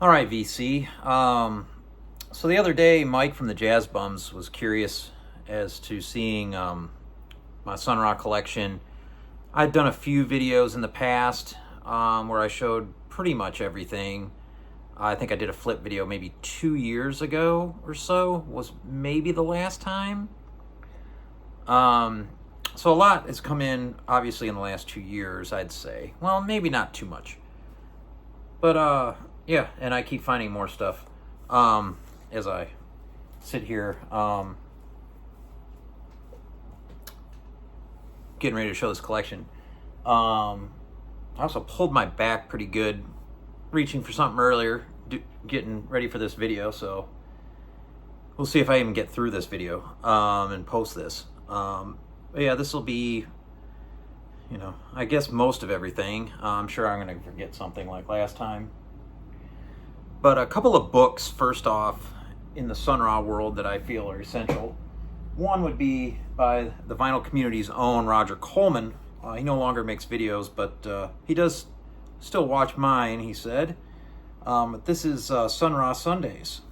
All right, VC. So the other day, Mike from the Jazz Bums was curious as to seeing my Sun Ra collection. I'd done a few videos in the past where I showed pretty much everything. I think I did a flip video maybe 2 years ago or so, was maybe the last time. So a lot has come in, obviously, in the last 2 years, I'd say. Well, maybe not too much. But yeah, and I keep finding more stuff as I sit here getting ready to show this collection. I also pulled my back pretty good reaching for something earlier, getting ready for this video, so we'll see if I even get through this video and post this. But yeah, this will be, I guess most of everything. I'm sure I'm going to forget something like last time. But a couple of books, first off, in the Sun Ra world that I feel are essential. One would be by the vinyl community's own Roger Coleman. He no longer makes videos, but he does still watch mine, he said. This is Sun Ra Sundays.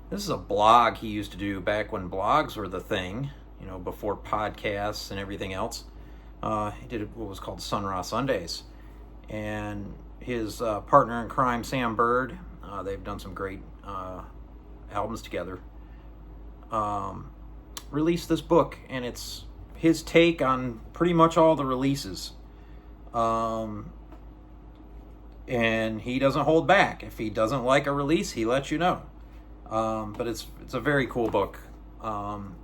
This is a blog he used to do back when blogs were the thing, before podcasts and everything else. He did what was called Sun Ra Sundays. And his partner in crime, Sam Bird, they've done some great albums together, released this book, and it's his take on pretty much all the releases. And he doesn't hold back. If he doesn't like a release, he lets you know. But it's a very cool book.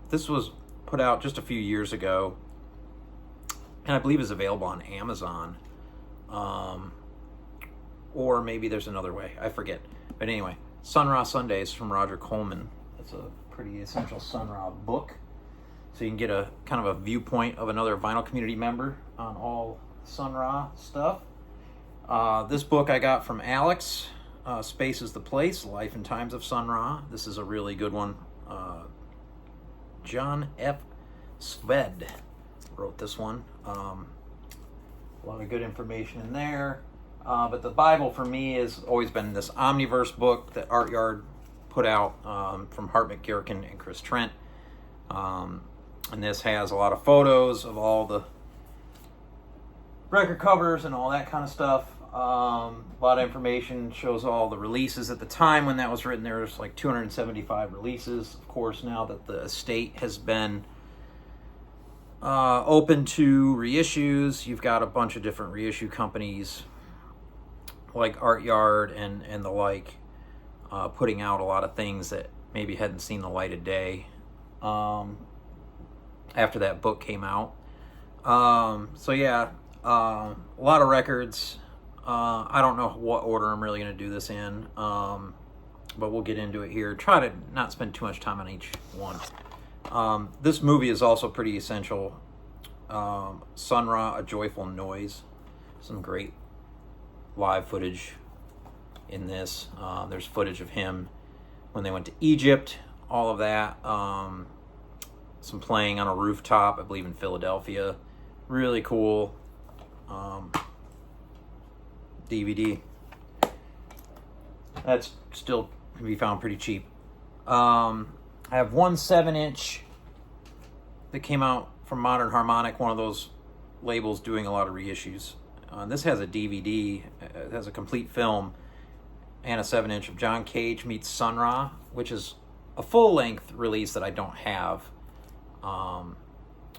This was put out just a few years ago, and I believe is available on Amazon. Or maybe there's another way. I forget. But anyway, Sun Ra Sundays from Roger Coleman. It's a pretty essential Sun Ra book. So you can get a kind of a viewpoint of another vinyl community member on all Sun Ra stuff. This book I got from Alex. Space is the Place, Life and Times of Sun Ra. This is a really good one. John F. Sved wrote this one. A lot of good information in there. But the Bible for me has always been this Omniverse book that Art Yard put out from Hart McGurkin and Chris Trent. And this has a lot of photos of all the record covers and all that kind of stuff. A lot of information, shows all the releases at the time when that was written. There was like 275 releases. Of course, now that the estate has been open to reissues, you've got a bunch of different reissue companies like Art Yard and the like, putting out a lot of things that maybe hadn't seen the light of day after that book came out. So yeah, a lot of records. I don't know what order I'm really going to do this in, but we'll get into it here. Try to not spend too much time on each one. This movie is also pretty essential. Sun Ra, A Joyful Noise. Some great live footage in this. There's footage of him when they went to Egypt, all of that. Some playing on a rooftop, I believe in Philadelphia. Really cool. DVD. That's still can be found pretty cheap. I have one 7-inch that came out from Modern Harmonic, one of those labels doing a lot of reissues. This has a DVD, it has a complete film and a 7-inch of John Cage Meets Sun Ra, which is a full-length release that I don't have.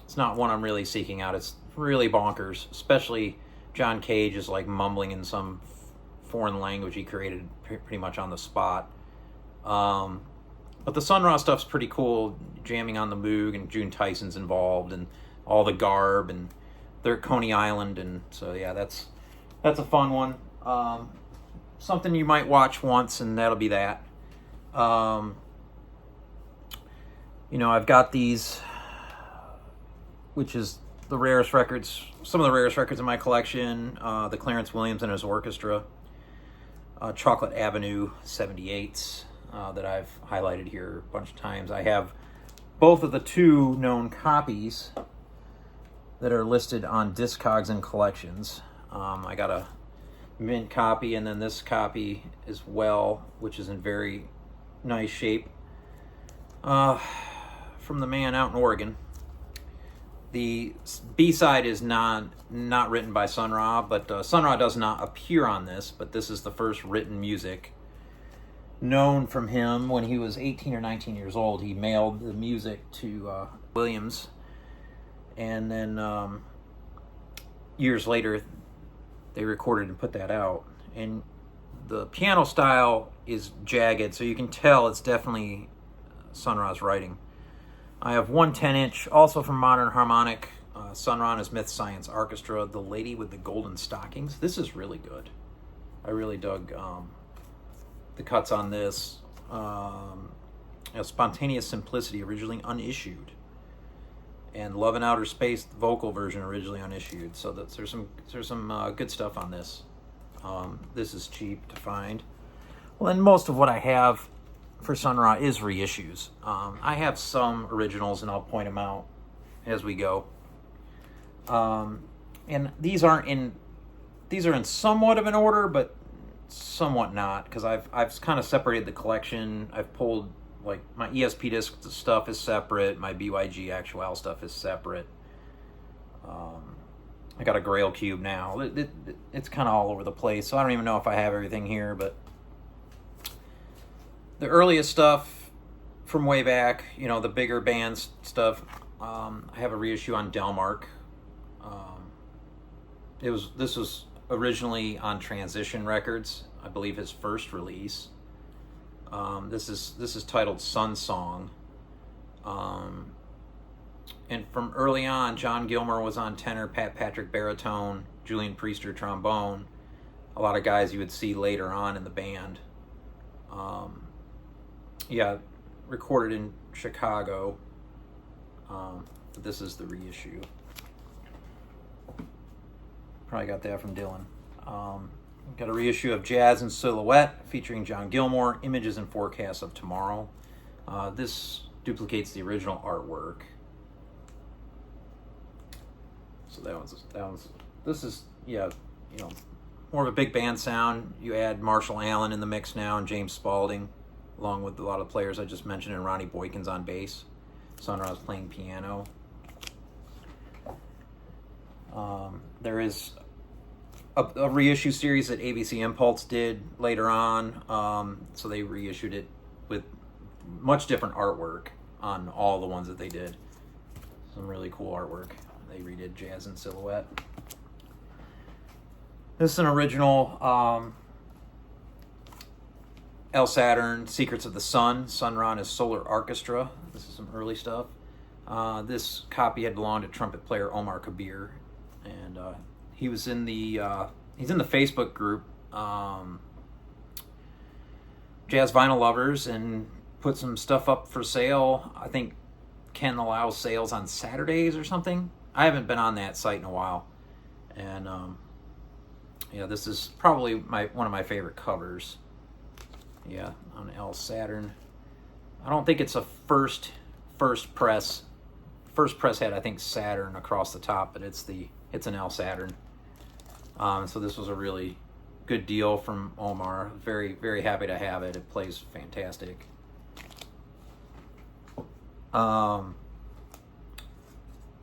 It's not one I'm really seeking out. It's really bonkers, especially John Cage is like mumbling in some foreign language he created pretty much on the spot. But the Sun Ra stuff's pretty cool, jamming on the Moog, and June Tyson's involved, and all the garb, and they're at Coney Island, and so yeah, that's a fun one. Something you might watch once, and that'll be that. I've got these, which is the rarest records, some of the rarest records in my collection, the Clarence Williams and his orchestra, Chocolate Avenue 78s, that I've highlighted here a bunch of times. I have both of the two known copies that are listed on Discogs and Collections. I got a mint copy, and then this copy as well, which is in very nice shape, from the man out in Oregon. The B-side is not written by Sun Ra, but Sun Ra does not appear on this, but this is the first written music known from him. When he was 18 or 19 years old, he mailed the music to Williams, and then years later they recorded and put that out. And the piano style is jagged, so you can tell it's definitely Sun Ra's writing. I have one 10-inch, also from Modern Harmonic, Sun Ra and his Myth Science Arkestra, The Lady with the Golden Stockings. This is really good. I really dug the cuts on this. Spontaneous Simplicity, originally unissued, and Love in Outer Space, the vocal version, originally unissued. So there's some good stuff on this. This is cheap to find. Well, and most of what I have for Sun Ra is reissues. I have some originals, and I'll point them out as we go. And these are in somewhat of an order, but somewhat not, because I've kind of separated the collection. I've pulled, like, my ESP disc stuff is separate, my BYG Actual stuff is separate. I got a Grail Cube now. It's kind of all over the place, so I don't even know if I have everything here, but the earliest stuff from way back, the bigger bands stuff, I have a reissue on Delmark. This was originally on Transition Records, I believe his first release. This is titled Sun Song. And from early on, John Gilmer was on tenor, Pat Patrick baritone, Julian Priester trombone. A lot of guys you would see later on in the band. Recorded in Chicago. But this is the reissue. Probably got that from Dylan. Got a reissue of Jazz in Silhouette featuring John Gilmore, Images and Forecasts of Tomorrow. This duplicates the original artwork. So this is more of a big band sound. You add Marshall Allen in the mix now, and James Spaulding, along with a lot of players I just mentioned, and Ronnie Boykins on bass. Sun Ra's playing piano. There is a reissue series that ABC Impulse did later on, so they reissued it with much different artwork on all the ones that they did. Some really cool artwork. They redid Jazz in Silhouette. This is an original El Saturn, Secrets of the Sun, Sun Ra and his Solar Arkestra. This is some early stuff. This copy had belonged to trumpet player Omar Kabir, and he was in the he's in the Facebook group Jazz Vinyl Lovers, and put some stuff up for sale. I think Ken allows sales on Saturdays or something. I haven't been on that site in a while, and this is probably one of my favorite covers. Yeah, on El Saturn. I don't think it's a first press. First press had, I think, Saturn across the top, but it's an El Saturn. So this was a really good deal from Omar. Very, very happy to have it. It plays fantastic. And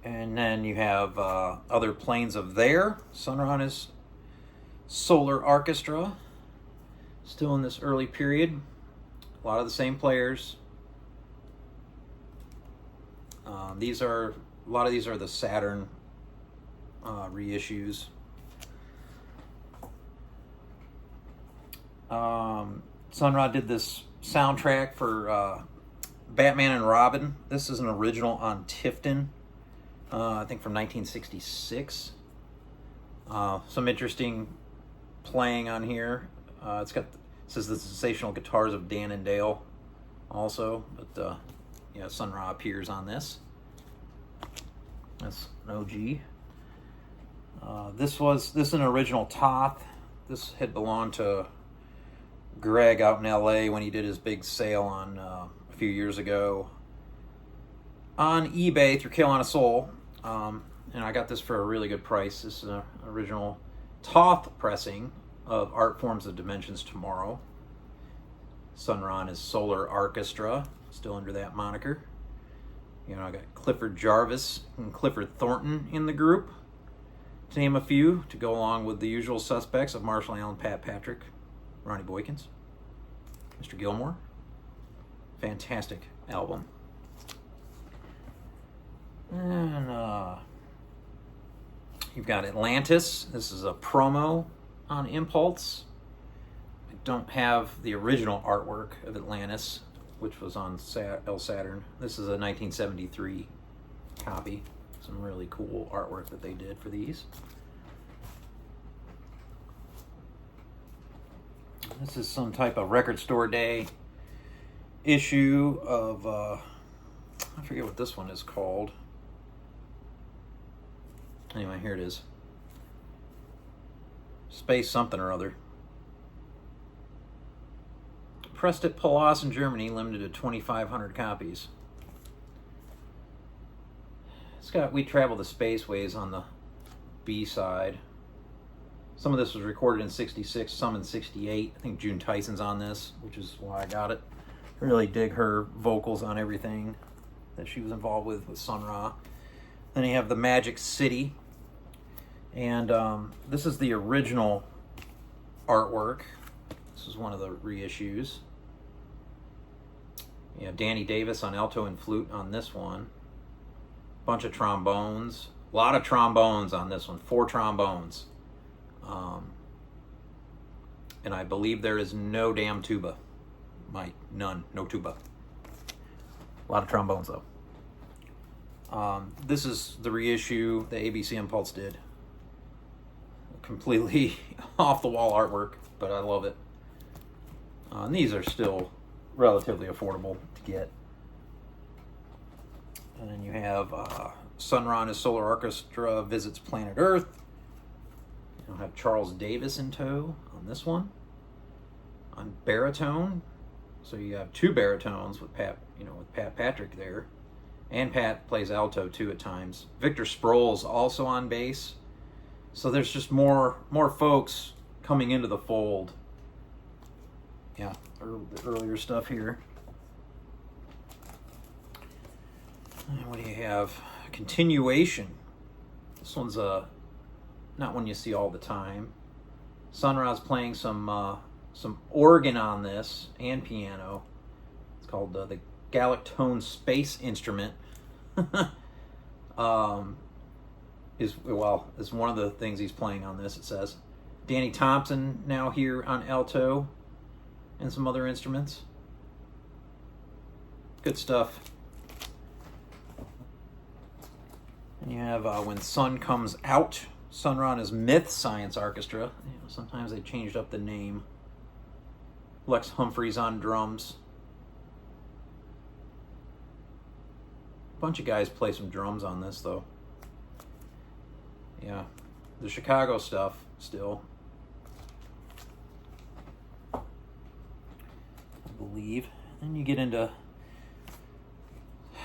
then you have Other Planes of There, Sun Ra and his Solar Arkestra. Still in this early period. A lot of the same players. A lot of these are the Saturn reissues. Sun Ra did this soundtrack for Batman and Robin. This is an original on Tifton, I think from 1966. Some interesting playing on here. It says the sensational guitars of Dan and Dale also, but Sun Ra appears on this. That's an OG. This is an original Toth. This had belonged to Greg out in LA when he did his big sale on a few years ago on eBay through Carolina Soul, and I got this for a really good price. This is an original Toth pressing, of Art Forms of Dimensions tomorrow. Sun Ra is Solar Arkestra, still under that moniker. You know, I got Clifford Jarvis and Clifford Thornton in the group, to name a few, to go along with the usual suspects of Marshall Allen, Pat Patrick, Ronnie Boykins, Mr. Gilmore. Fantastic album. And you've got Atlantis. This is a promo on Impulse. I don't have the original artwork of Atlantis, which was on El Saturn. This is a 1973 copy. Some really cool artwork that they did for these. This is some type of record store day issue of, I forget what this one is called. Anyway, here it is. Space something or other. Pressed at Poloss in Germany, limited to 2,500 copies. It's got We Travel the Spaceways on the B side. Some of this was recorded in 66, some in 68. I think June Tyson's on this, which is why I got it. I really dig her vocals on everything that she was involved with Sun Ra. Then you have The Magic City. And this is the original artwork. This is one of the reissues. You have Danny Davis on alto and flute on this one. Bunch of trombones. A lot of trombones on this one. 4 trombones. And I believe there is no damn tuba. None. No tuba. A lot of trombones, though. This is the reissue the ABC Impulse did. Completely off-the-wall artwork, but I love it. And these are still relatively affordable to get. And then you have Sun Ra and his Solar Arkestra visits planet Earth. You'll have Charles Davis in tow on this one. On baritone, so you have 2 baritones with Pat, with Pat Patrick there, and Pat plays alto too at times. Victor Sproul's also on bass, so there's just more folks coming into the fold. Yeah, the earlier stuff here. And what do you have? A continuation. This one's not one you see all the time. Sun Ra's playing some organ on this and piano. It's called the Galactone Space Instrument. Is one of the things he's playing on this. It says Danny Thompson now here on alto and some other instruments. Good stuff. And you have When Sun Comes Out, Sun Ra and his Myth Science Orchestra. Sometimes they changed up the name. Lex Humphreys on drums. A bunch of guys play some drums on this, though. Yeah, the Chicago stuff still. I believe. Then you get into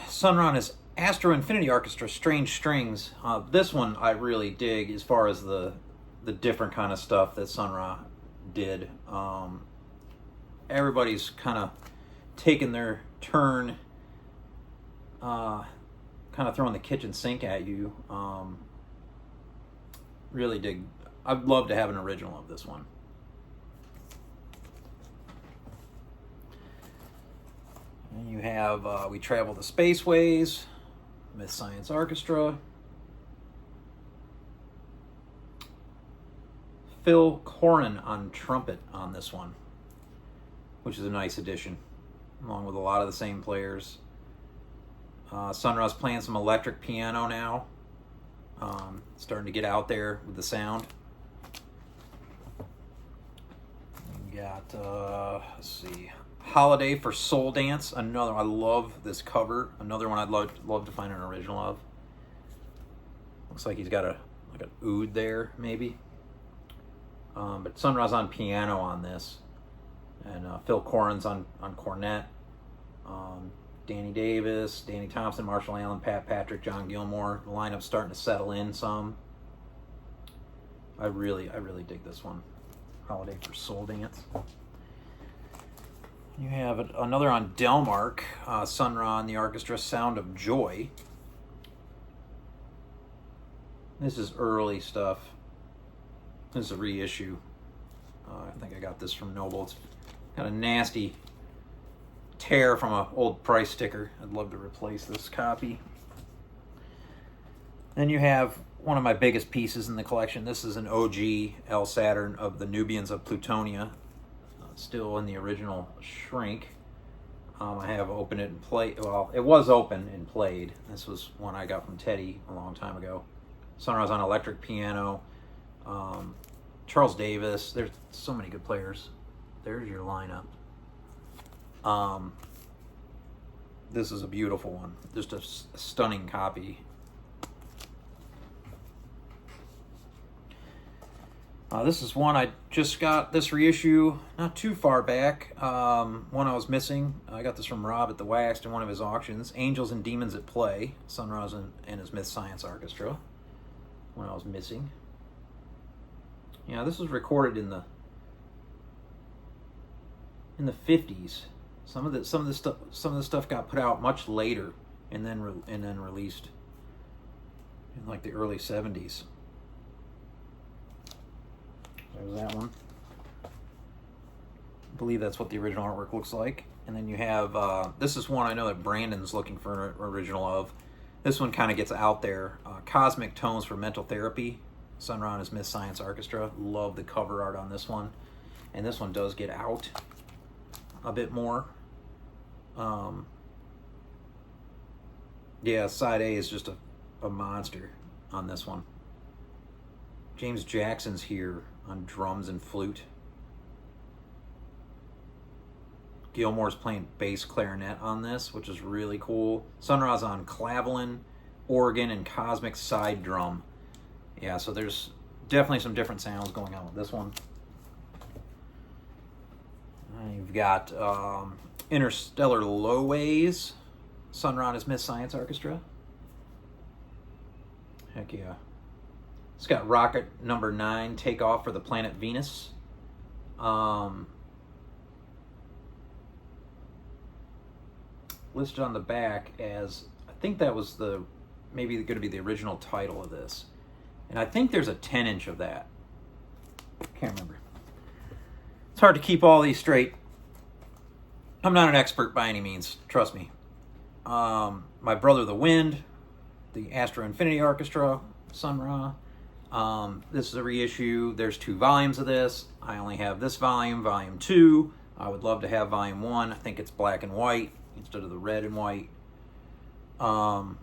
Sun Ra and his Astro Infinity Orchestra, Strange Strings. This one I really dig as far as the different kind of stuff that Sun Ra did. Everybody's kind of taking their turn, kind of throwing the kitchen sink at you. Really dig. I'd love to have an original of this one. And you have We Travel the Spaceways, Myth Science Orchestra. Phil Corin on trumpet on this one, which is a nice addition, along with a lot of the same players. Sun Ra's playing some electric piano now. Starting to get out there with the sound. We got, let's see, Holiday for Soul Dance. Another, I love this cover. Another one I'd love to find an original of. Looks like he's got an oud there, maybe. But Sun Ra's on piano on this. And Phil Corin's on cornet. Danny Davis, Danny Thompson, Marshall Allen, Pat Patrick, John Gilmore. The lineup's starting to settle in some. I really dig this one. Holiday for Soul Dance. You have another on Delmark, Sun Ra and the Arkestra, Sound of Joy. This is early stuff. This is a reissue. I think I got this from Noble. It's got a nasty tear from an old price sticker. I'd love to replace this copy. Then you have one of my biggest pieces in the collection. This is an OG L Saturn of the Nubians of Plutonia. Still in the original shrink. I have opened it and played. Well, it was open and played. This was one I got from Teddy a long time ago. Sun Ra's on electric piano. Charles Davis. There's so many good players. There's your lineup. This is a beautiful one. Just a stunning copy. This is one I just got this reissue not too far back. One I was missing. I got this from Rob at the Waxed in one of his auctions. Angels and Demons at Play. Sun Ra and his Myth Science Orchestra. One I was missing. Yeah, this was recorded in the 50s. Some of the stuff got put out much later, and then released in like the early 70s. There's that one. I believe that's what the original artwork looks like. And then you have, this is one I know that Brandon's looking for an original of. This one kind of gets out there. Cosmic Tones for Mental Therapy. Sun Ra and his Myth Science Orchestra. Love the cover art on this one. And this one does get out a bit more. Yeah, side A is just a monster on this one. James Jackson's here on drums and flute. Gilmore's playing bass clarinet on this, which is really cool. Sun Ra's on clavelin, organ, and cosmic side drum. Yeah, so there's definitely some different sounds going on with this one. You've got Interstellar Lowways, Sun Ra and his Myth Science Orchestra. Heck yeah. It's got Rocket Number 9, Takeoff for the Planet Venus. Listed on the back as, I think that was maybe going to be the original title of this. And I think there's a 10-inch of that. Can't remember. It's hard to keep all these straight. I'm not an expert by any means, trust me. My Brother the Wind, the Astro Infinity Orchestra, Sun Ra. This is a reissue. There's 2 volumes of this. I only have this volume, volume 2. I would love to have volume 1. I think it's black and white instead of the red and white. Yeah,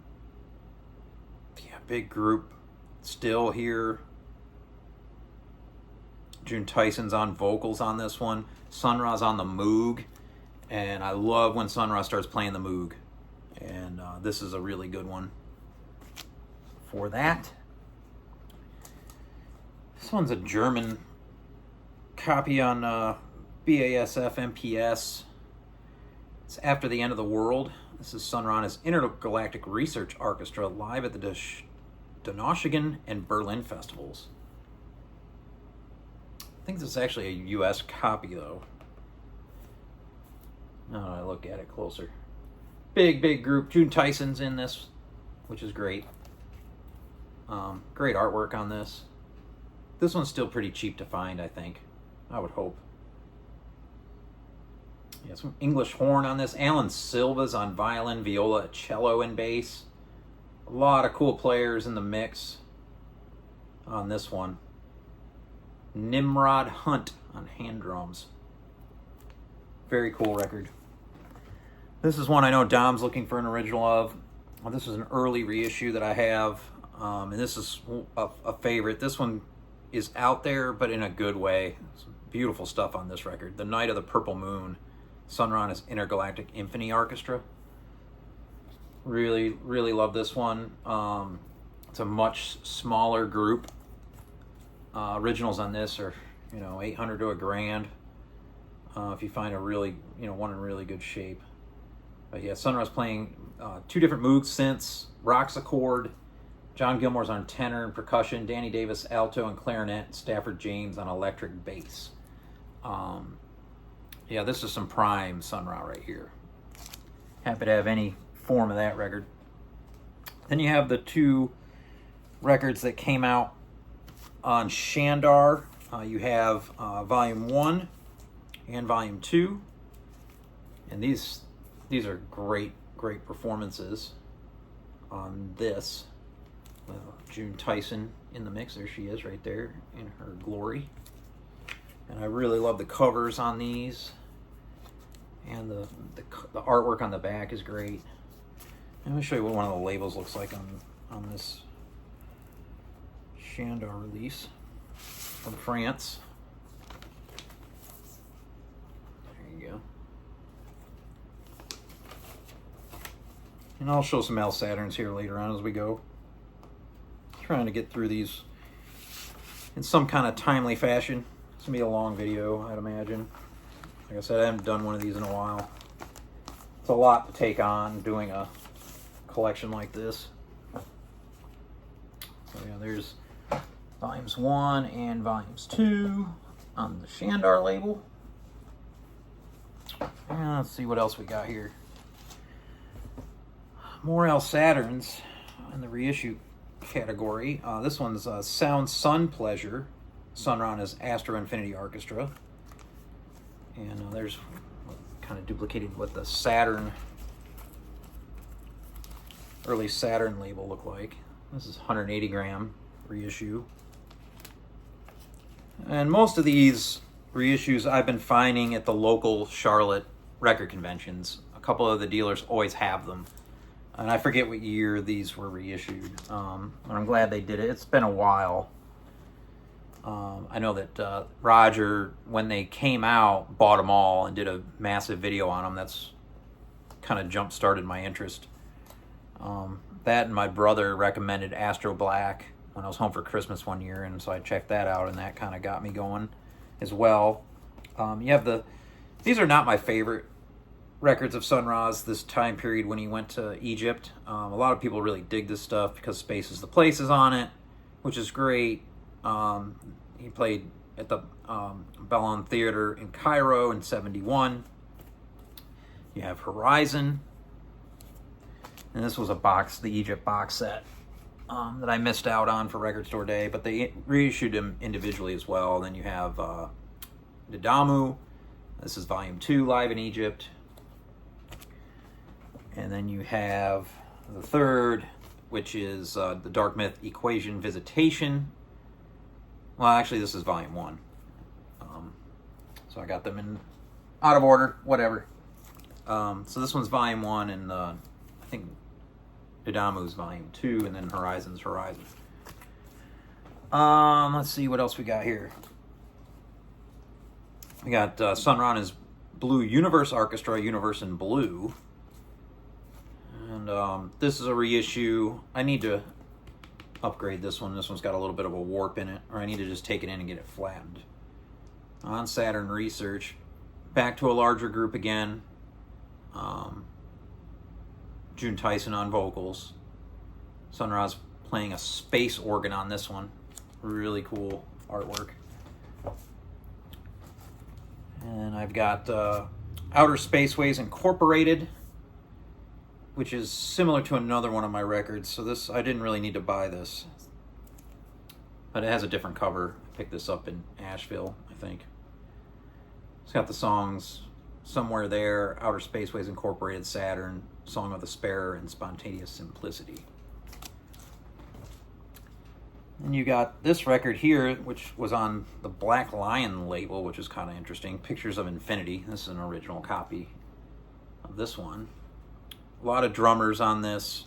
big group still here. June Tyson's on vocals on this one. Sun Ra's on the Moog. And I love when Sun Ra starts playing the Moog. And this is a really good one for that. This one's a German copy on BASF MPS. It's After the End of the World. This is Sun Ra and his Intergalactic Research Orchestra live at the Donaueschingen and Berlin festivals. I think this is actually a U.S. copy, though. Now I look at it closer. Big group. June Tyson's in this, which is great. Great artwork on this. This one's still pretty cheap to find, I think. I would hope. Yeah, some English horn on this. Alan Silva's on violin, viola, cello, and bass. A lot of cool players in the mix on this one. Nimrod Hunt on hand drums. Very cool record. This is one I know Dom's looking for an original of. Well, this is an early reissue that I have, and this is a favorite. This one is out there, but in a good way. Some beautiful stuff on this record. The Night of the Purple Moon, Sun Ra and his Intergalactic Infinity Orchestra. Really, really love this one. It's a much smaller group. Originals on this are, $800 to $1,000. If you find a really, one in really good shape. But yeah, Sun Ra's playing 2 different Moog synths, Roxacord. John Gilmore's on tenor and percussion, Danny Davis alto and clarinet, and Stafford James on electric bass. Yeah, this is some prime Sun Ra right here. Happy to have any form of that record. Then you have the two records that came out on Shandar. You have Volume 1 and Volume 2. And these are great performances on this. June Tyson in the mix. There she is right there in her glory. And I really love the covers on these. And the artwork on the back is great. Let me show you what one of the labels looks like on this Shandar release from France. There you go. And I'll show some Al Saturns here later on as we go. Trying to get through these in some kind of timely fashion. It's going to be a long video, I'd imagine. Like I said, I haven't done one of these in a while. It's a lot to take on doing a collection like this. So yeah, there's Volumes 1 and Volumes 2 on the Shandar label. And let's see what else we got here. More Al Saturns in the reissue category. This one's Sound Sun Pleasure. Sun Ra is Astro Infinity Arkestra. And there's kind of duplicated what the Saturn, early Saturn label looked like. This is 180 gram reissue. And most of these reissues I've been finding at the local Charlotte record conventions. A couple of the dealers always have them. And I forget what year these were reissued. But I'm glad they did it. It's been a while. I know that Roger, when they came out, bought them all and did a massive video on them. That's kind of jump-started my interest. That and my brother recommended Astro Black when I was home for Christmas one year, and so I checked that out, and that kind of got me going as well. You have these are not my favorite records of Sun Ra's this time period when he went to Egypt. A lot of people really dig this stuff because Space is the Place is on it, which is great. He played at the Bellon Theater in Cairo in '71. You have Horizon. And this was the Egypt box set that I missed out on for Record Store Day, but they reissued them individually as well. Then you have Didamu. This is Volume 2, Live in Egypt. And then you have the third, which is the Dark Myth Equation Visitation. Well, actually, this is Volume 1. So I got them in out of order, whatever. So this one's Volume 1, and I think Didamu's Volume 2, and then Horizon's Horizon. Let's see what else we got here. We got Sun Ra's Blue Universe Orchestra, Universe in Blue. And this is a reissue. I need to upgrade this one. This one's got a little bit of a warp in it, or I need to just take it in and get it flattened. On Saturn Research, back to a larger group again. June Tyson on vocals. Sun Ra's playing a space organ on this one. Really cool artwork. And I've got Outer Spaceways Incorporated, which is similar to another one of my records. So this, I didn't really need to buy this, but it has a different cover. I picked this up in Asheville, I think. It's got the songs Somewhere There, Outer Spaceways Incorporated, Saturn, Song of the Sparrow, and Spontaneous Simplicity. And you got this record here, which was on the Black Lion label, which is kind of interesting. Pictures of Infinity. This is an original copy of this one. A lot of drummers on this.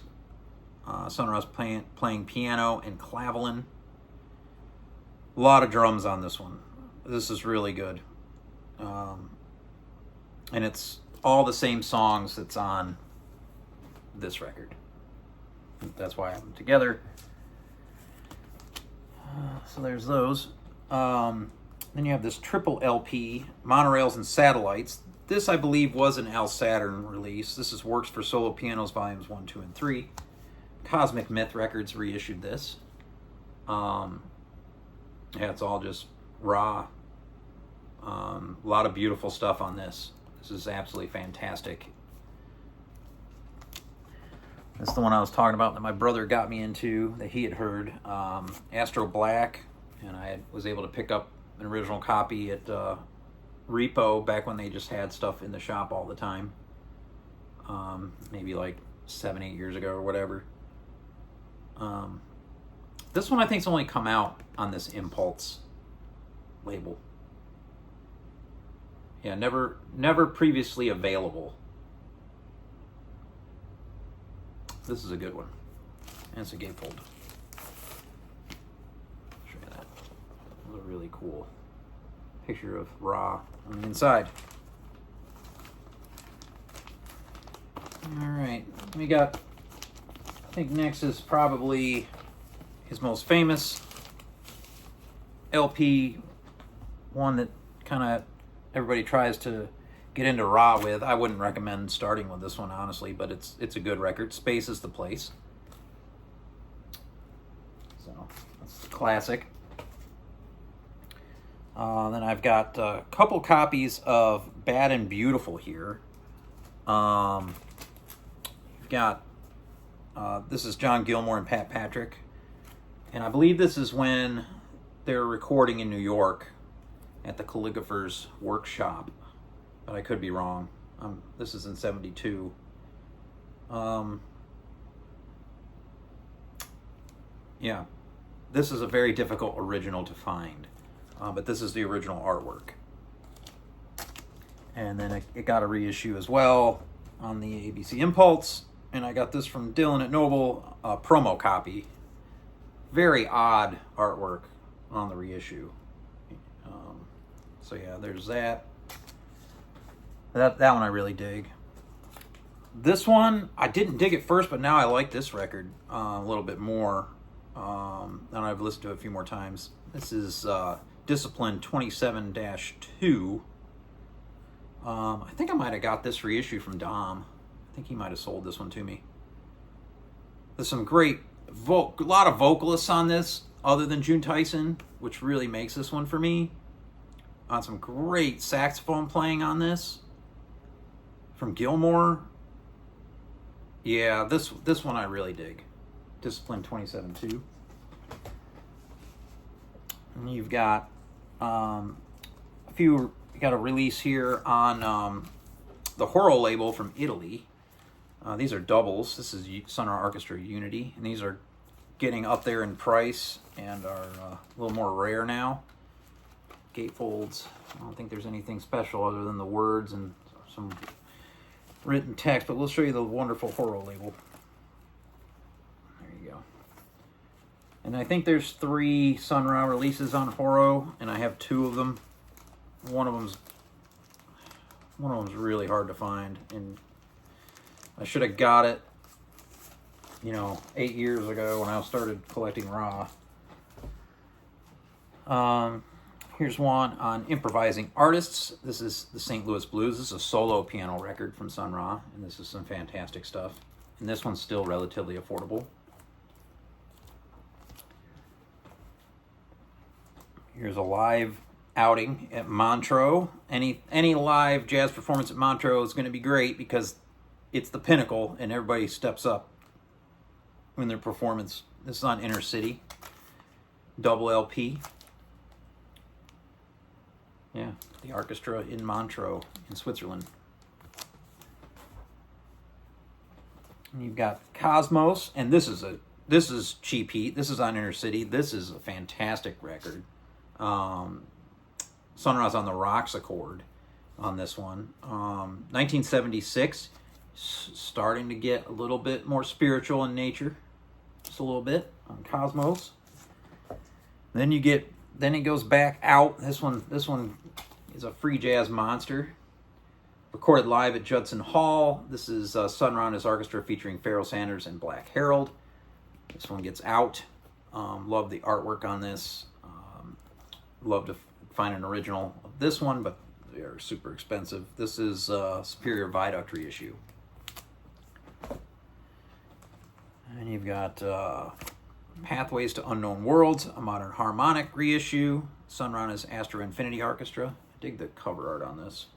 Sun Ra's playing piano and clavulin. A lot of drums on this one. This is really good. And it's all the same songs that's on this record. That's why I have them together. So there's those. Then you have this triple LP, Monorails and Satellites. This, I believe, was an Al Saturn release. This is Works for Solo Pianos, Volumes 1, 2, and 3. Cosmic Myth Records reissued this. Yeah, it's all just raw A lot of beautiful stuff on this. This is absolutely fantastic. This is the one I was talking about that my brother got me into, that he had heard. Astro Black, and I was able to pick up an original copy at Repo back when they just had stuff in the shop all the time. Maybe like 7-8 years ago or whatever. This one I think's only come out on this Impulse label. Yeah, never previously available. This is a good one. And it's a gatefold. Show you that. That's a really cool picture of Ra on the inside. All right, we got, I think next is probably his most famous LP, one that kind of everybody tries to get into Ra with. I wouldn't recommend starting with this one, honestly, but it's a good record. Space is the Place. So that's the classic. Then I've got a couple copies of Bad and Beautiful here. You've got this is John Gilmore and Pat Patrick, and I believe this is when they're recording in New York at the Calligrapher's Workshop, but I could be wrong. This is in '72. Yeah, this is a very difficult original to find, but this is the original artwork. And then it got a reissue as well on the ABC Impulse, and I got this from Dylan at Noble, a promo copy. Very odd artwork on the reissue. So yeah, there's that. That one I really dig. This one, I didn't dig it first, but now I like this record a little bit more. And I've listened to it a few more times. This is Discipline 27-2. I think I might have got this reissue from Dom. I think he might have sold this one to me. There's some great, a lot of vocalists on this, other than June Tyson, which really makes this one for me. Some great saxophone playing on this from Gilmore. Yeah, this one I really dig. Discipline 27-2. And you've got you got a release here on the Horo label from Italy. These are doubles. This is Sun Ra Arkestra Unity, and these are getting up there in price and are a little more rare now. Gatefolds. I don't think there's anything special other than the words and some written text, but we'll show you the wonderful Horo label. There you go. And I think there's 3 Sun Ra releases on Horo, and I have 2 of them. One of them's really hard to find, and I should have got it, 8 years ago when I started collecting Ra. Here's one on improvising artists. This is the St. Louis Blues. This is a solo piano record from Sun Ra, and this is some fantastic stuff. And this one's still relatively affordable. Here's a live outing at Montreux. Any live jazz performance at Montreux is going to be great because it's the pinnacle and everybody steps up in their performance. This is on Inner City, double LP. Yeah, the Arkestra in Montreux in Switzerland. And you've got Cosmos, and this is Cheap Heat. This is on Inner City. This is a fantastic record. Sun Ra's on the Rocks Accord on this one. 1976, starting to get a little bit more spiritual in nature, just a little bit on Cosmos. Then it goes back out. This one is a free jazz monster. Recorded live at Judson Hall. This is Sun Ra and his orchestra featuring Pharoah Sanders and Black Harold. This one gets out. Love the artwork on this. Love to find an original of this one, but they're super expensive. This is Superior Viaduct reissue. And you've got Pathways to Unknown Worlds, a modern harmonic reissue. Sun Ra and his Astro Infinity Orchestra, dig the cover art on this.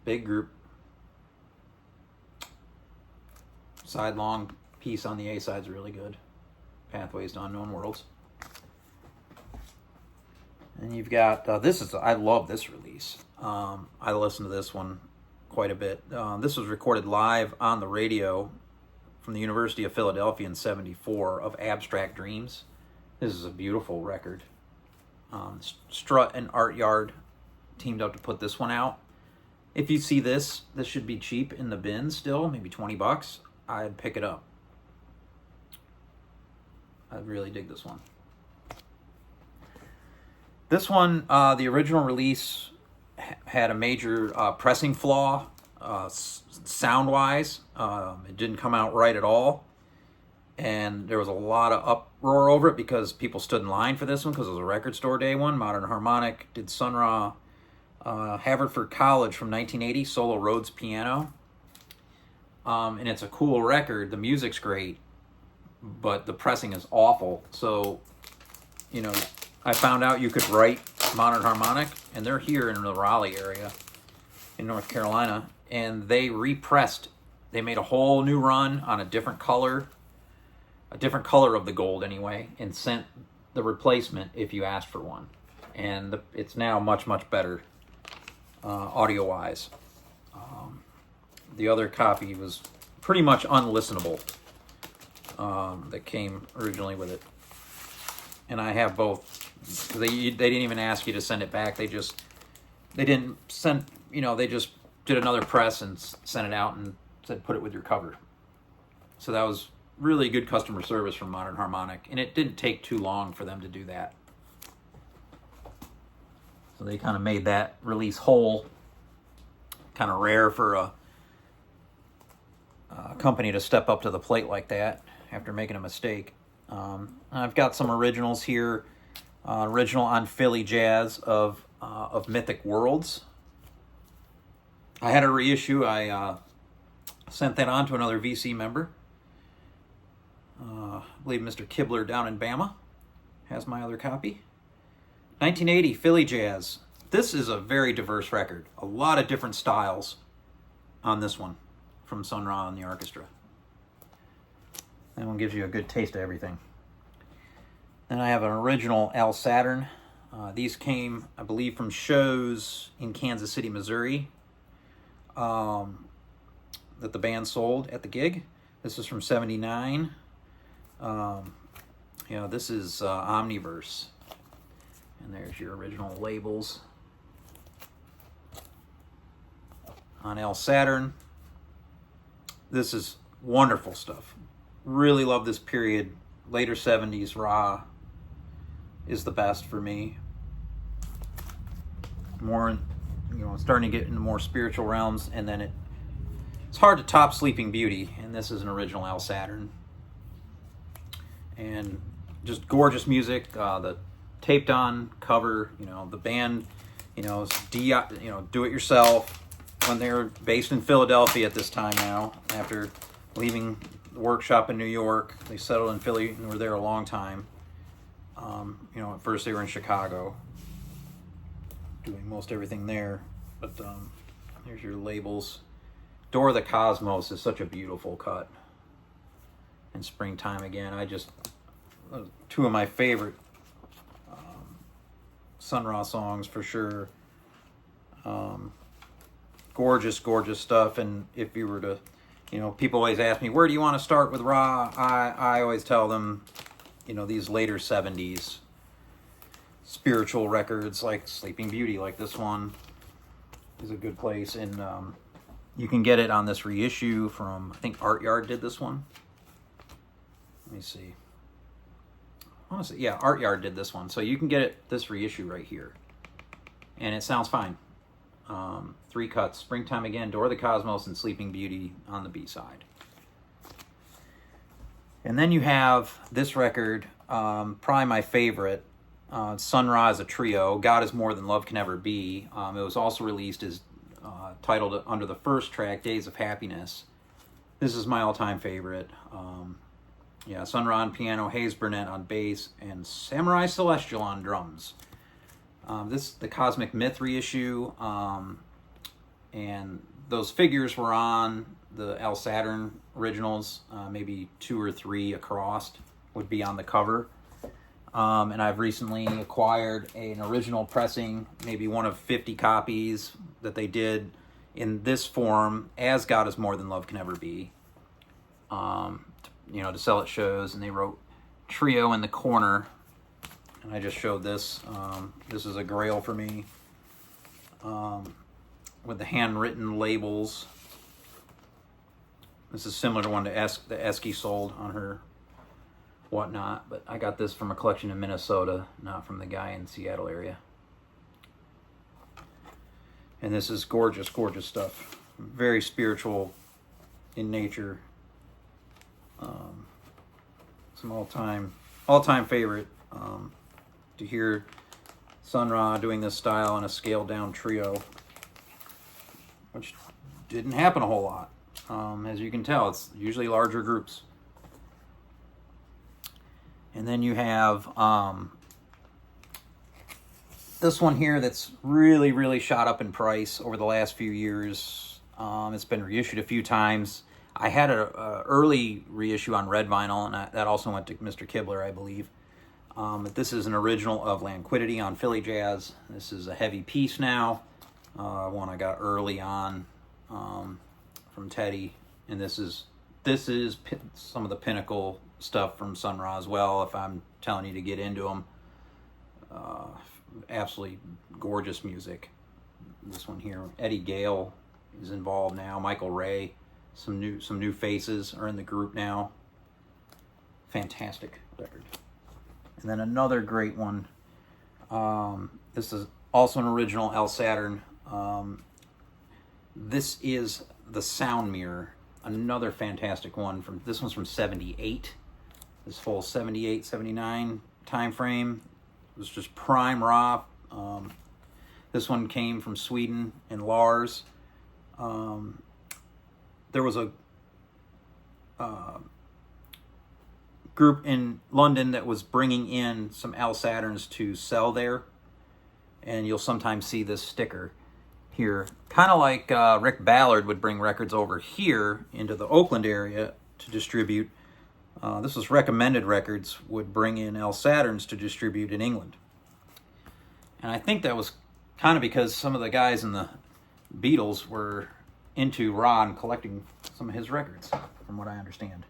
Big group. Side long piece on the A side's really good. Pathways to Unknown Worlds. And you've got, I love this release. I listened to this one quite a bit. This was recorded live on the radio from the University of Philadelphia in '74 of Abstract Dreams. This is a beautiful record. Strut and Art Yard teamed up to put this one out. If you see this should be cheap in the bin still, maybe $20. I'd pick it up. I really dig this one. This one, the original release had a major pressing flaw, sound-wise. It didn't come out right at all. And there was a lot of uproar over it because people stood in line for this one because it was a record store day one. Modern Harmonic did Sun Ra. Haverford College from 1980, Solo Rhodes Piano. And it's a cool record. The music's great, but the pressing is awful. So, you know, I found out you could write Modern Harmonic, and they're here in the Raleigh area in North Carolina, and they repressed. They made a whole new run on a different color of the gold anyway, and sent the replacement if you asked for one. And it's now much, much better audio-wise. The other copy was pretty much unlistenable that came originally with it. And I have both. They didn't even ask you to send it back. They just did another press and sent it out and said put it with your cover. So that was really good customer service from Modern Harmonic, and it didn't take too long for them to do that. So they kind of made that release whole. Kind of rare for a company to step up to the plate like that after making a mistake. I've got some originals here. Original on Philly Jazz of Mythic Worlds. I had a reissue. I sent that on to another VC member. I believe Mr. Kibler down in Bama has my other copy. 1980 Philly Jazz. This is a very diverse record. A lot of different styles on this one from Sun Ra and the Arkestra. That one gives you a good taste of everything. Then I have an original Al Saturn. These came, I believe, from shows in Kansas City, Missouri that the band sold at the gig. This is from '79. This is Omniverse. And there's your original labels. On Al Saturn. This is wonderful stuff. Really love this period. Later '70s Ra is the best for me. More, starting to get into more spiritual realms, and then it's hard to top Sleeping Beauty, and this is an original Al Saturn. And just gorgeous music. The taped on cover, the band, is do it yourself. When they were based in Philadelphia at this time now, after leaving the workshop in New York, they settled in Philly and were there a long time. At first they were in Chicago, doing most everything there. But here's your labels. Door of the Cosmos is such a beautiful cut. And Springtime Again. Two of my favorite Sun Ra songs for sure. Gorgeous, gorgeous stuff. And if you were to, people always ask me, where do you want to start with Ra? I always tell them, these later '70s spiritual records like Sleeping Beauty, like this one, is a good place. And you can get it on this reissue from, I think Art Yard did this one. Let me see. Honestly, yeah, Art Yard did this one. So you can get this reissue right here. And it sounds fine. 3 cuts. Springtime Again, Door of the Cosmos, and Sleeping Beauty on the B-side. And then you have this record, probably my favorite, Sun Ra as a trio, God is More Than Love Can Ever Be. It was also released as titled under the first track, Days of Happiness. This is my all-time favorite. Sun Ra on piano, Hayes Burnett on bass, and Samurai Celestial on drums. The Cosmic Myth reissue, and those figures were on the El Saturn originals, maybe 2 or 3 across would be on the cover. And I've recently acquired an original pressing, maybe one of 50 copies that they did in this form, As God Is More Than Love Can Ever Be, to sell at shows. And they wrote Trio in the corner, and I just showed this. This is a grail for me, with the handwritten labels. This is similar to one that Esky sold on her whatnot, but I got this from a collection in Minnesota, not from the guy in Seattle area. And this is gorgeous, gorgeous stuff. Very spiritual in nature. Some all-time favorite. To hear Sun Ra doing this style on a scaled-down trio, which didn't happen a whole lot. As you can tell, it's usually larger groups. And then you have this one here that's really, really shot up in price over the last few years. It's been reissued a few times. I had an early reissue on red vinyl, and that also went to Mr. Kibler, I believe. But this is an original of Languidity on Philly Jazz. This is a heavy piece now. One I got early on from Teddy. And this is some of the pinnacle stuff from Sun Ra as well, if I'm telling you to get into them. Absolutely gorgeous music. This one here, Eddie Gale is involved now. Michael Ray, some new faces are in the group now. Fantastic record. And then another great one. This is also an original El Saturn. This is the Sound Mirror. Another fantastic one. This one's from 78. This whole 78, 79 time frame. It was just prime Ra. This one came from Sweden and Lars. There was a group in London that was bringing in some El Saturns to sell there, and you'll sometimes see this sticker here, kind of like Rick Ballard would bring records over here into the Oakland area to distribute. This was Recommended Records would bring in El Saturns to distribute in England. And I think that was kind of because some of the guys in the Beatles were into Ra and collecting some of his records, from what I understand.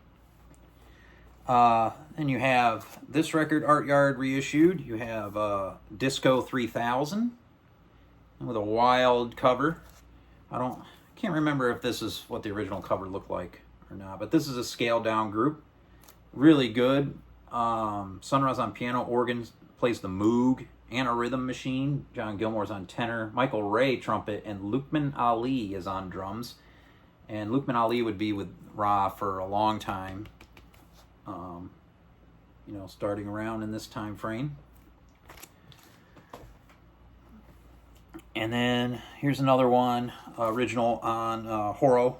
Then you have this record, Art Yard reissued. You have Disco 3000 with a wild cover. I can't remember if this is what the original cover looked like or not, but this is a scaled down group. Really good. Sun Ra's on piano, organ, plays the Moog and a rhythm machine. John Gilmore's on tenor, Michael Ray trumpet, and Lukman Ali is on drums. And Lukman Ali would be with Ra for a long time, starting around in this time frame. And then here's another one, original on Horo.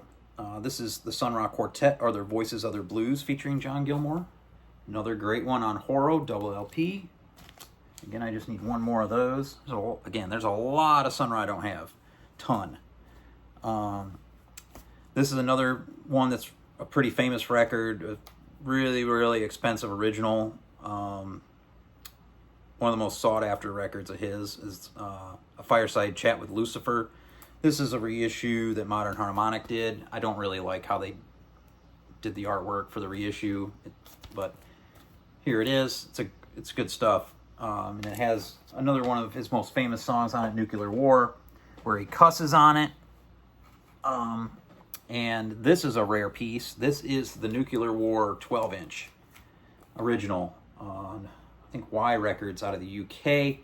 This is the Sun Ra Quartet, or Their Voices, Other Blues, featuring John Gilmore. Another great one on Horo, double LP. Again, I just need one more of those. So again, there's a lot of Sun Ra I don't have. Ton. This is another one that's a pretty famous record. A really, really expensive original. One of the most sought-after records of his is A Fireside Chat with Lucifer. This is a reissue that Modern Harmonic did. I don't really like how they did the artwork for the reissue, but here it is. It's good stuff. And it has another one of his most famous songs on it, Nuclear War, where he cusses on it. And this is a rare piece. This is the Nuclear War 12-inch original on, I think, Y Records out of the UK.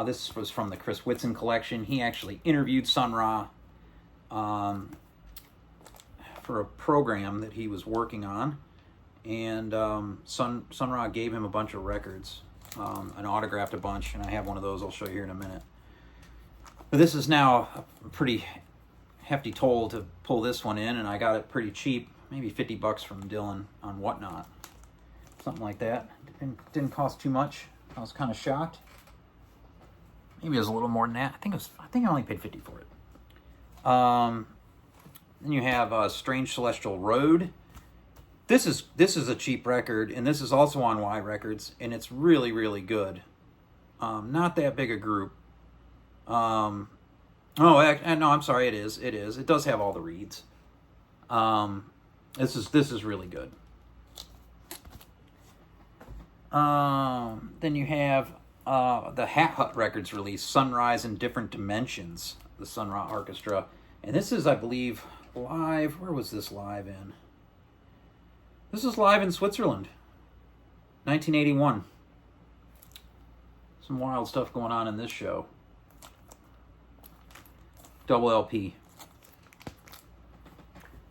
This was from the Chris Whitson collection. He actually interviewed Sun Ra for a program that he was working on. And Sun Ra gave him a bunch of records and autographed a bunch. And I have one of those I'll show you here in a minute. But this is now a pretty hefty toll to pull this one in. And I got it pretty cheap, maybe 50 bucks from Dylan on Whatnot. Something like that. Didn't cost too much. I was kind of shocked. Maybe it was a little more than that. I think I only paid 50 for it. Then you have Strange Celestial Road. This is a cheap record, and this is also on Y Records, and it's really, really good. Not that big a group. No, I'm sorry, it is. It does have all the reeds. This is really good. Then you have the Hat Hut Records release, Sunrise in Different Dimensions, the Sun Ra Arkestra. And this is, I believe, live. Where was this live in? This is live in Switzerland, 1981. Some wild stuff going on in this show. Double LP.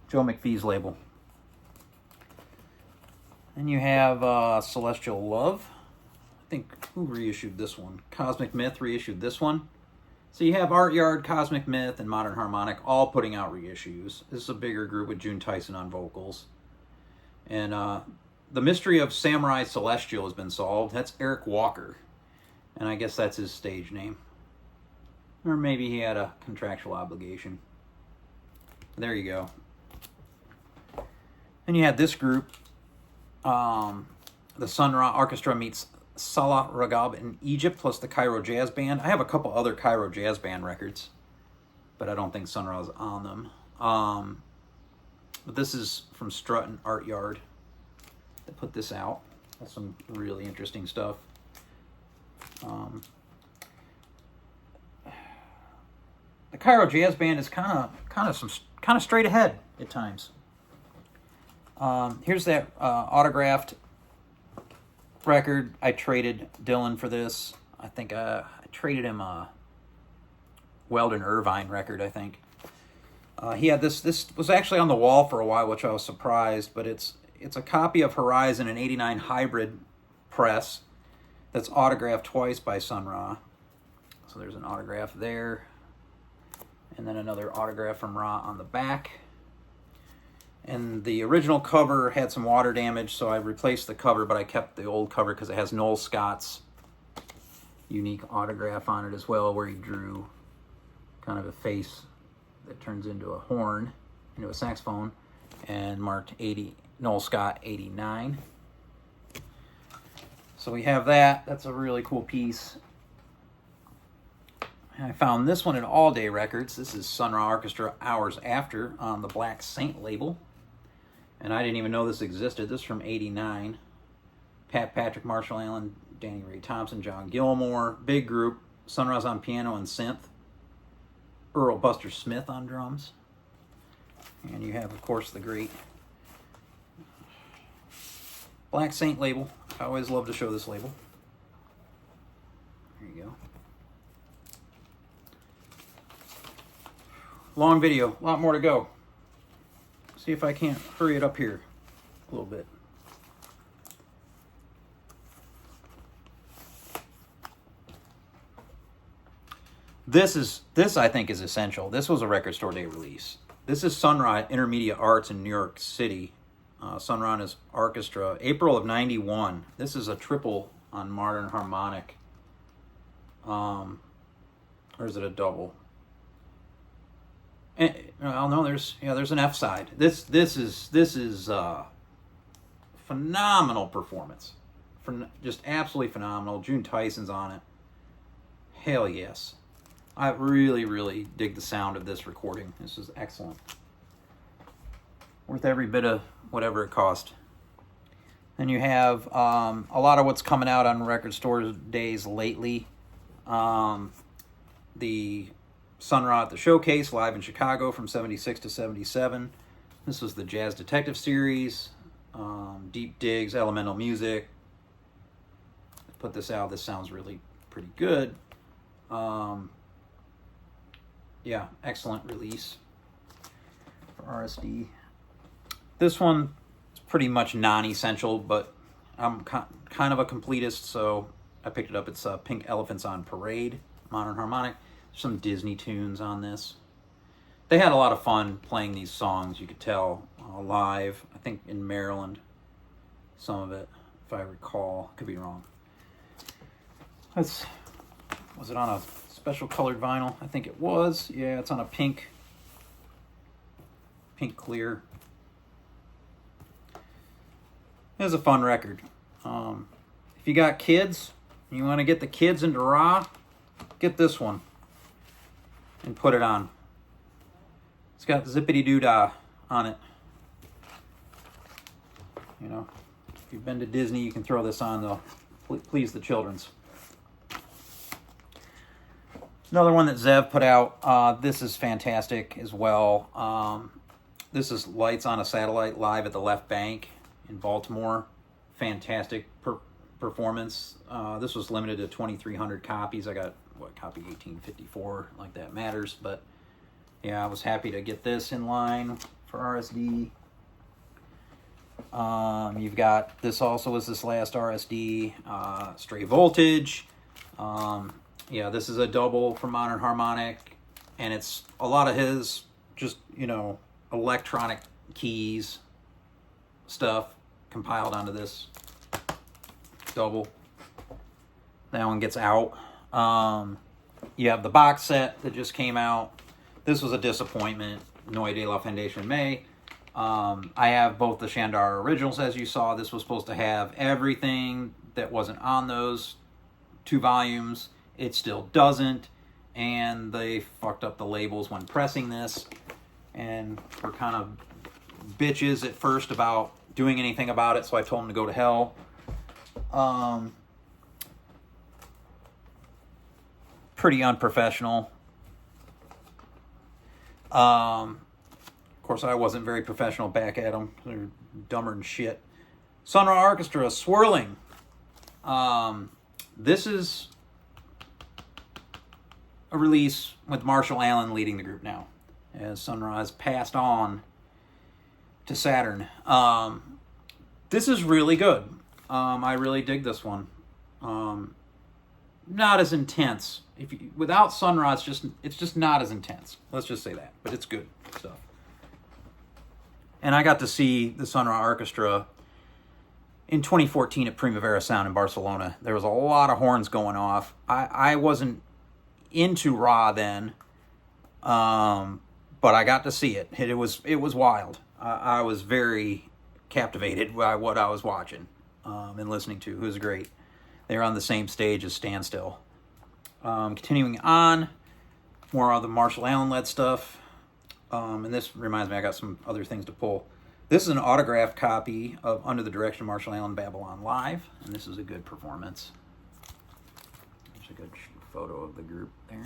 Joe McPhee's label. Then you have Celestial Love. I think, who reissued this one? Cosmic Myth reissued this one. So you have Art Yard, Cosmic Myth, and Modern Harmonic all putting out reissues. This is a bigger group with June Tyson on vocals. And the mystery of Samurai Celestial has been solved. That's Eric Walker. And I guess that's his stage name. Or maybe he had a contractual obligation. There you go. Then you had this group. The Sun Ra Arkestra meets Salah Ragab in Egypt, plus the Cairo Jazz Band. I have a couple other Cairo Jazz Band records, but I don't think Sun Ra's on them. But this is from Strut and Art Yard. They put this out. That's some really interesting stuff. The Cairo Jazz Band is kind of straight ahead at times. Here's that autographed record. I traded Dylan for this. I think I traded him a Weldon Irvine record, I think. He had this. This was actually on the wall for a while, which I was surprised, but it's a copy of Horizon, an '89 hybrid press that's autographed twice by Sun Ra. So there's an autograph there, and then another autograph from Ra on the back. And the original cover had some water damage, so I replaced the cover, but I kept the old cover because it has Noel Scott's unique autograph on it as well, where he drew kind of a face that turns into a horn, into a saxophone, and marked Noel Scott 89. So we have that. That's a really cool piece. And I found this one at All Day Records. This is Sun Ra Arkestra Hours After on the Black Saint label. And I didn't even know this existed. This is from '89. Pat Patrick, Marshall Allen, Danny Ray Thompson, John Gilmore. Big group. Sun Ra's on piano and synth. Earl Buster Smith on drums. And you have, of course, the great Black Saint label. I always love to show this label. There you go. Long video. A lot more to go. See if I can't hurry it up here a little bit. This I think is essential. This was a Record Store Day release. This is Sun Ra at Intermedia Arts in New York City. Sun Ra and his Arkestra, April of '91. This is a triple on Modern Harmonic. Or is it a double? Well, no, there's an F side. This is phenomenal performance, just absolutely phenomenal. June Tyson's on it. Hell yes, I really dig the sound of this recording. This is excellent, worth every bit of whatever it cost. Then you have a lot of what's coming out on Record Store Days lately. The Sun Ra at the Showcase, live in Chicago from '76 to '77. This was the Jazz Detective series, Deep Digs, Elemental Music. Put this out. This sounds really pretty good. Yeah, excellent release for RSD. This one is pretty much non-essential, but I'm kind of a completist, so I picked it up. It's Pink Elephants on Parade, Modern Harmonic. Some Disney tunes on this. They had a lot of fun playing these songs, you could tell, live. I think in Maryland, some of it, if I recall. Could be wrong. Let's Was it on a special colored vinyl? I think it was. Yeah, it's on a pink clear. It was a fun record. If you got kids, and you want to get the kids into Ra, get this one and put it on. It's got Zippity Doo Dah on it. You know, if you've been to Disney, you can throw this on. They'll please the children's. Another one that Zev put out. This is fantastic as well. This is Lights on a Satellite live at the Left Bank in Baltimore. Fantastic performance. This was limited to 2,300 copies. I got, copy 1854, like that matters. But yeah, I was happy to get this in line for RSD. You've got, this also was this last RSD, Stray Voltage. Yeah, this is a double from Modern Harmonic, and it's a lot of his just, you know, electronic keys stuff compiled onto this double. That one gets out. You have the box set that just came out. This was a disappointment. Noy de la Foundation May. I have both the Shandar originals, as you saw. This was supposed to have everything that wasn't on those 2 volumes. It still doesn't, and they fucked up the labels when pressing this, and were kind of bitches at first about doing anything about it, so I told them to go to hell. Pretty unprofessional. Of course, I wasn't very professional back at them. They're dumber than shit. Sun Ra Arkestra, Swirling. This is a release with Marshall Allen leading the group now, as Sun Ra has passed on to Saturn. This is really good. I really dig this one. Not as intense. Without Sun Ra, it's just not as intense. Let's just say that. But it's good stuff. And I got to see the Sun Ra Arkestra in 2014 at Primavera Sound in Barcelona. There was a lot of horns going off. I wasn't into Ra then, but I got to see it. It was wild. I was very captivated by what I was watching and listening to. It was great. They were on the same stage as Standstill. Continuing on, more of the Marshall Allen-led stuff. And this reminds me, I got some other things to pull. This is an autographed copy of Under the Direction of Marshall Allen Babylon Live, and this is a good performance. There's a good photo of the group there.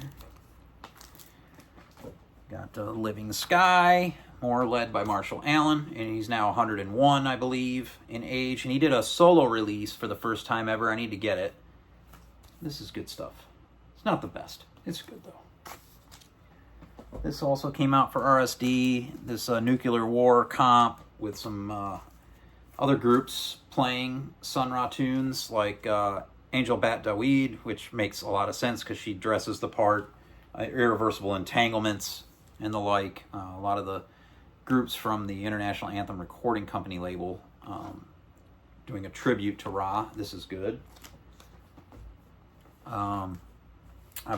Got Living Sky, more led by Marshall Allen, and he's now 101, I believe, in age. And he did a solo release for the first time ever. I need to get it. This is good stuff. It's not the best. It's good, though. This also came out for RSD, this Nuclear War comp with some other groups playing Sun Ra tunes, like Angel Bat Dawid, which makes a lot of sense because she dresses the part, Irreversible Entanglements, and the like. A lot of the groups from the International Anthem Recording Company label doing a tribute to Ra. This is good. I've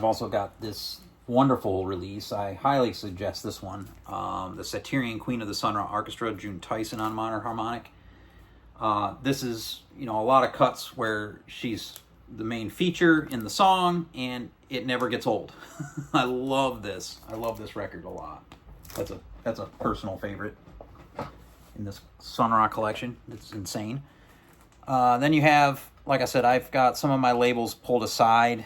also got this wonderful release. I highly suggest this one. The Satyrian Queen of the Sun Ra Arkestra, June Tyson on Modern Harmonic. This is, a lot of cuts where she's the main feature in the song, and it never gets old. I love this. I love this record a lot. That's a personal favorite in this Sun Ra collection. It's insane. Then you have, like I said, I've got some of my labels pulled aside.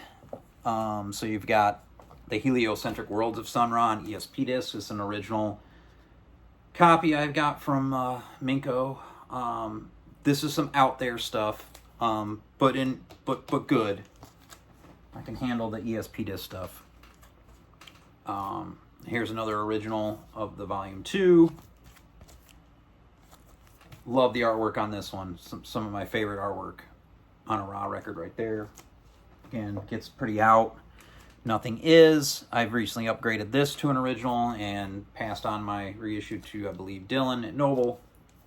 So you've got the Heliocentric Worlds of Sun Ra on ESP disc. It's an original copy I've got from Minko. This is some out there stuff, but good. I can handle the ESP disc stuff. Here's another original of the Volume 2. Love the artwork on this one. Some of my favorite artwork on a Ra record right there. Again, gets pretty out. Nothing Is. I've recently upgraded this to an original and passed on my reissue to, I believe, Dylan at Noble,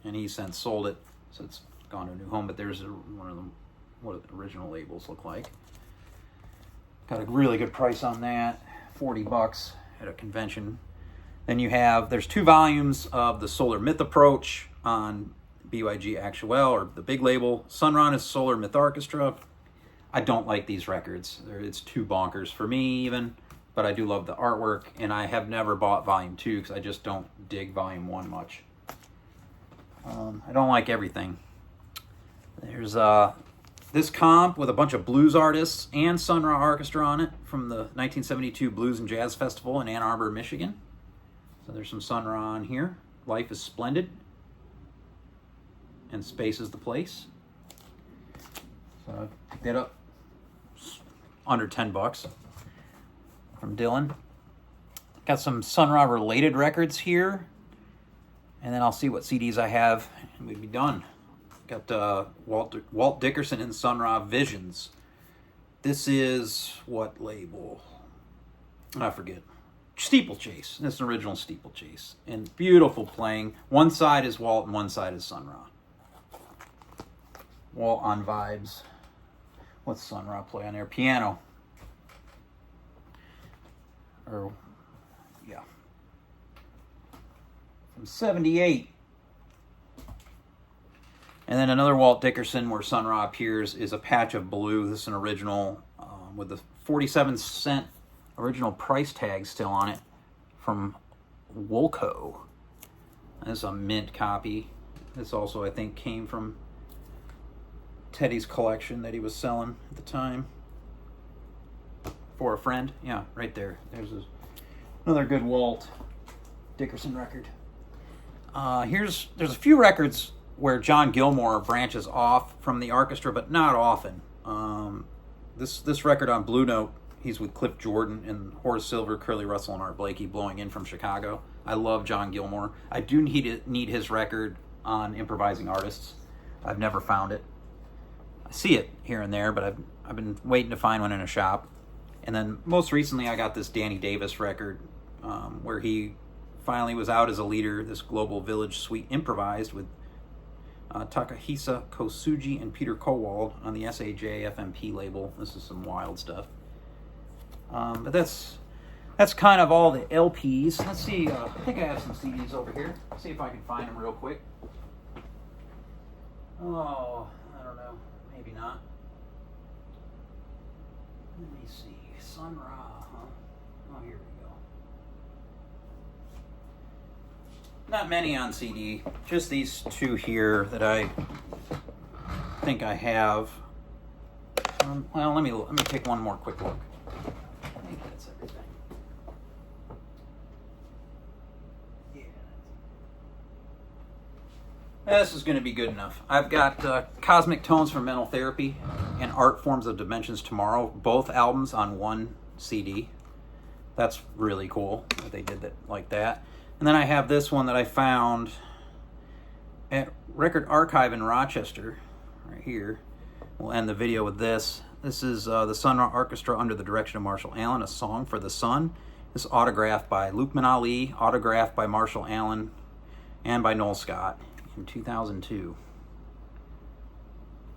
and he since sold it, so it's gone to a new home. But there's one of them, what the original labels look like. Got a really good price on that, 40 bucks at a convention. Then you have, there's 2 volumes of the Solar Myth Approach on BYG Actuel, or the big label. Sunron is Solar Myth Arkestra. I don't like these records. It's too bonkers for me even, but I do love the artwork, and I have never bought volume 2 because I just don't dig volume 1 much. I don't like everything. There's this comp with a bunch of blues artists and Sun Ra Orchestra on it from the 1972 Blues and Jazz Festival in Ann Arbor, Michigan. So there's some Sun Ra on here. Life is Splendid. And Space is the Place. So I picked that up under 10 bucks from Dylan. Got some Sun Ra related records here. And then I'll see what CDs I have and we'd be done. Got Walt Dickerson and Sun Ra Visions. This is what label? I forget. Steeplechase. This is an original Steeplechase. And beautiful playing. One side is Walt and one side is Sun Ra. Walt on vibes. What's Sun Ra play on there? Piano. Or, yeah. From 78. And then another Walt Dickerson where Sun Ra appears is A Patch of Blue. This is an original with the 47-cent original price tag still on it from Woolco. This is a mint copy. This also, I think, came from Teddy's collection that he was selling at the time for a friend. Yeah, right there. There's another good Walt Dickerson record. There's a few records where John Gilmore branches off from the orchestra, but not often. This record on Blue Note, he's with Cliff Jordan and Horace Silver, Curly Russell, and Art Blakey blowing in from Chicago. I love John Gilmore. I do need his record on Improvising Artists. I've never found it. I see it here and there, but I've been waiting to find one in a shop. And then most recently I got this Danny Davis record where he finally was out as a leader, this Global Village Suite improvised with Takahisa Kosugi and Peter Kowald on the SAJ FMP label. This is some wild stuff. But that's kind of all the LPs. Let's see, I think I have some CDs over here. See if I can find them real quick. Oh, I don't know. Maybe not. Let me see. Sun Ra, huh? Oh, here we go. Not many on CD. Just these 2 here that I think I have. Well, let me take one more quick look. I think that's everything. Yeah. This is going to be good enough. I've got Cosmic Tones for Mental Therapy and Art Forms of Dimensions Tomorrow, both albums on one CD. That's really cool that they did that like that. And then I have this one that I found at Record Archive in Rochester, right here. We'll end the video with this. This is the Sun Ra Orchestra under the direction of Marshall Allen, A Song for the Sun. This is autographed by Lukman Ali, autographed by Marshall Allen, and by Noel Scott in 2002.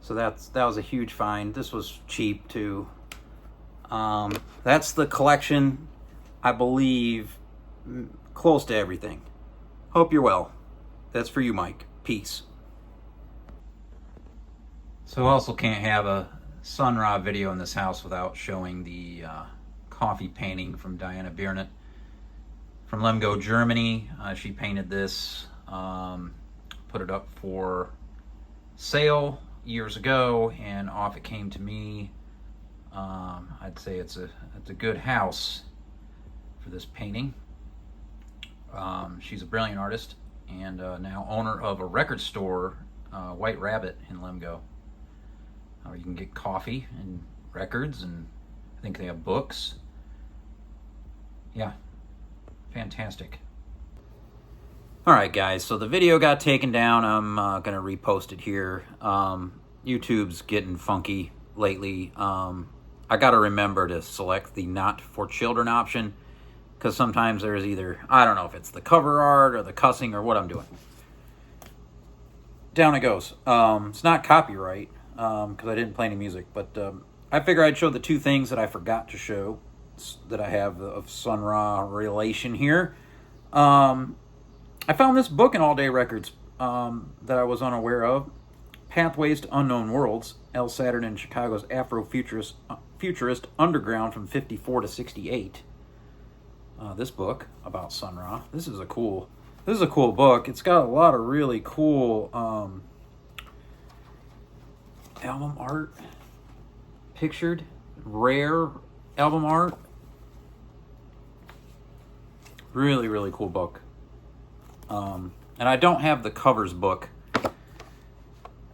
So that was a huge find. This was cheap too. That's the collection, I believe, close to everything. Hope you're well. That's for you, Mike. Peace. So I also can't have a Sun Ra video in this house without showing the coffee painting from Diana Biernat from Lemgo, Germany. She painted this, put it up for sale years ago, and off it came to me. I'd say it's a good house for this painting. She's a brilliant artist and now owner of a record store, White Rabbit in Lemgo. You can get coffee and records, and I think they have books. Yeah, fantastic. Alright guys, so the video got taken down. I'm going to repost it here. YouTube's getting funky lately. I got to remember to select the not for children option, because sometimes there's either, I don't know if it's the cover art or the cussing or what I'm doing. Down it goes. It's not copyright, because I didn't play any music, but I figure I'd show the two things that I forgot to show that I have of Sun Ra relation here. I found this book in All Day Records that I was unaware of. Pathways to Unknown Worlds, El Saturn and Chicago's Afro-Futurist Underground from 54 to 68. This book about Sun Ra. This is a cool book. It's got a lot of really cool album art pictured, rare album art. Really, really cool book. And I don't have the covers book.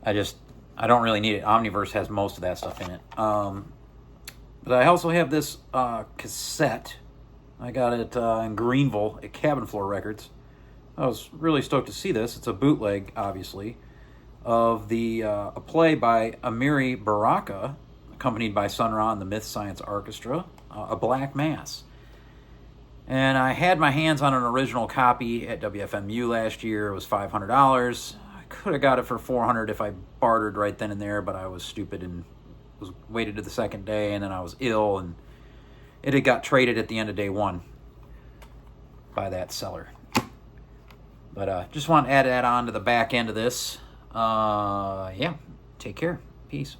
I don't really need it. Omniverse has most of that stuff in it. But I also have this cassette. I got it in Greenville at Cabin Floor Records. I was really stoked to see this. It's a bootleg, obviously, of a play by Amiri Baraka, accompanied by Sun Ra and the Myth Science Arkestra, A Black Mass. And I had my hands on an original copy at WFMU last year. It was $500. I could have got it for $400 if I bartered right then and there, but I was stupid and waited to the second day, and then I was ill, and it had got traded at the end of day one by that seller. But just want to add that on to the back end of this. Yeah, take care. Peace.